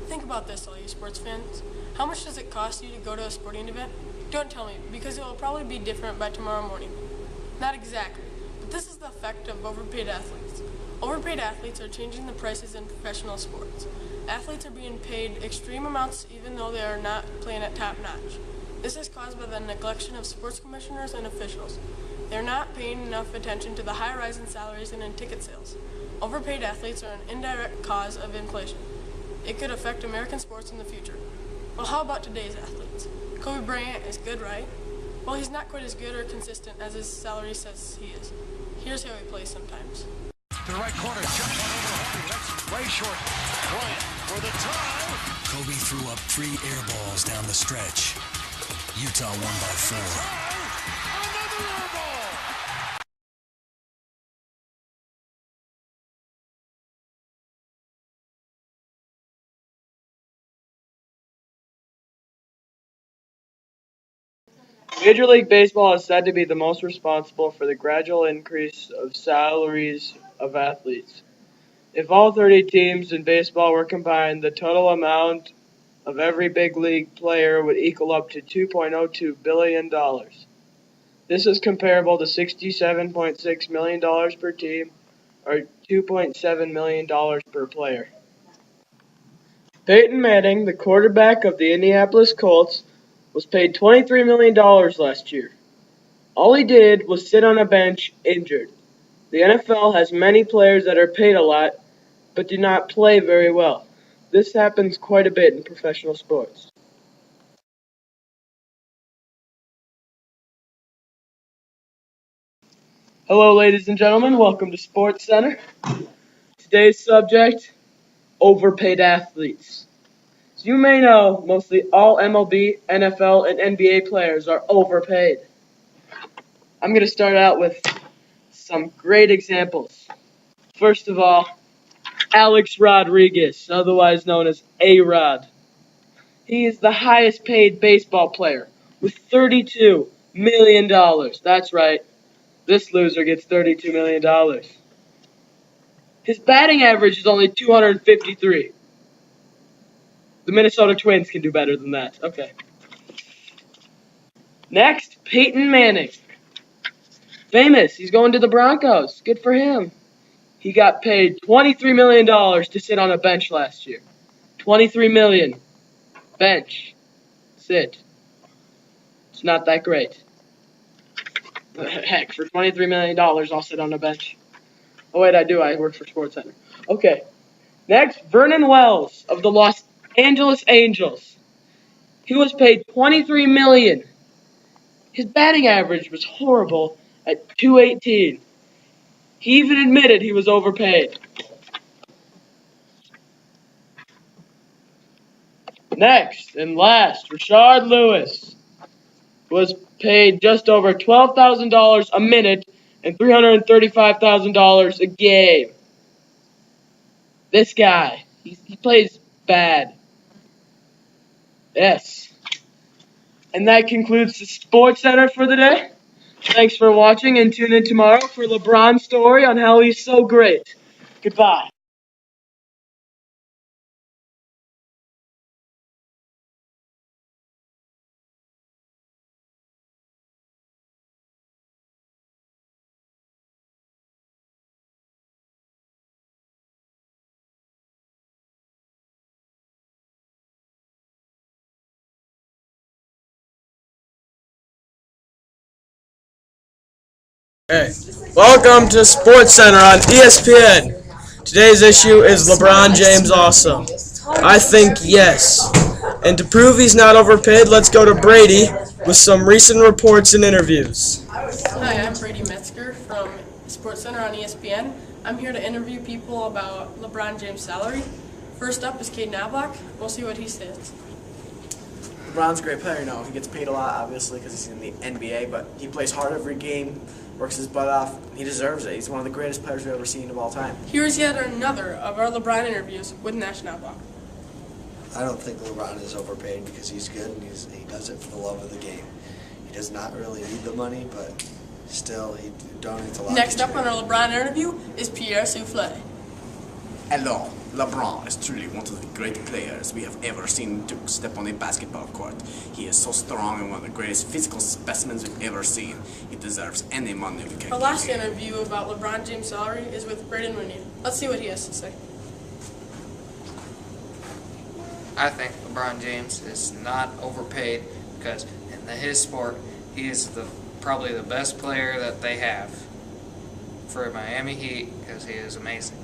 Think about this, all you sports fans. How much does it cost you to go to a sporting event? Don't tell me, because it will probably be different by tomorrow morning. Not exactly, but this is the effect of overpaid athletes. Overpaid athletes are changing the prices in professional sports. Athletes are being paid extreme amounts even though they are not playing at top notch. This is caused by the neglection of sports commissioners and officials. They're not paying enough attention to the high rise in salaries and in ticket sales. Overpaid athletes are an indirect cause of inflation. It could affect American sports in the future. Well, how about today's athletes? Kobe Bryant is good, right? Well, he's not quite as good or consistent as his salary says he is. Here's how he plays sometimes. To the right corner, jump on over Harvey. That's way short. Bryant for the tie. Kobe threw up 3 air balls down the stretch. Utah won by 4. Another air ball. Major League Baseball is said to be the most responsible for the gradual increase of salaries of athletes. If all 30 teams in baseball were combined, the total amount of every big league player would equal up to $2.02 billion. This is comparable to $67.6 million per team, or $2.7 million per player. Peyton Manning, the quarterback of the Indianapolis Colts, was paid $23 million last year. All he did was sit on a bench injured. The NFL has many players that are paid a lot, but do not play very well. This happens quite a bit in professional sports. Hello, ladies and gentlemen. Welcome to Sports Center. Today's subject, overpaid athletes. As you may know, mostly all MLB, NFL, and NBA players are overpaid. I'm going to start out with some great examples. First of all, Alex Rodriguez, otherwise known as A-Rod. He is the highest paid baseball player with $32 million. That's right, this loser gets $32 million. His batting average is only 253. The Minnesota Twins can do better than that. Okay. Next, Peyton Manning. Famous. He's going to the Broncos. Good for him. He got paid $23 million to sit on a bench last year. $23 million. Bench. Sit. It's not that great. Heck, for $23 million, I'll sit on a bench. Oh, wait, I do. I work for SportsCenter. Okay. Next, Vernon Wells of the Los Angeles Angels. He was paid $23 million. His batting average was horrible at .218. He even admitted he was overpaid. Next and last, Rashard Lewis was paid just over $12,000 a minute and $335,000 a game. This guy, he plays bad. Yes. And that concludes the Sports Center for the day. Thanks for watching, and tune in tomorrow for LeBron's story on how he's so great. Goodbye. Hey, welcome to Sports Center on ESPN. Today's issue is LeBron James awesome? I think yes. And to prove he's not overpaid, let's go to Brady with some recent reports and interviews. Hi, I'm Brady Metzger from Sports Center on ESPN. I'm here to interview people about LeBron James' salary. First up is Cade Knobloch. We'll see what he says. LeBron's a great player, he gets paid a lot, obviously, because he's in the NBA, but he plays hard every game, works his butt off. He deserves it. He's one of the greatest players we've ever seen of all time. Here's yet another of our LeBron interviews with Nash Knobloch. I don't think LeBron is overpaid because he's good and he does it for the love of the game. He does not really need the money, but still he donates a lot. Next up on our LeBron interview is Pierre Souffle. Hello. LeBron is truly one of the great players we have ever seen to step on a basketball court. He is so strong and one of the greatest physical specimens we've ever seen. He deserves any money we can Our give last him. interview about LeBron James' salary is with Brady. Let's see what he has to say. I think LeBron James is not overpaid because in his sport, he is probably the best player that they have for Miami Heat because he is amazing.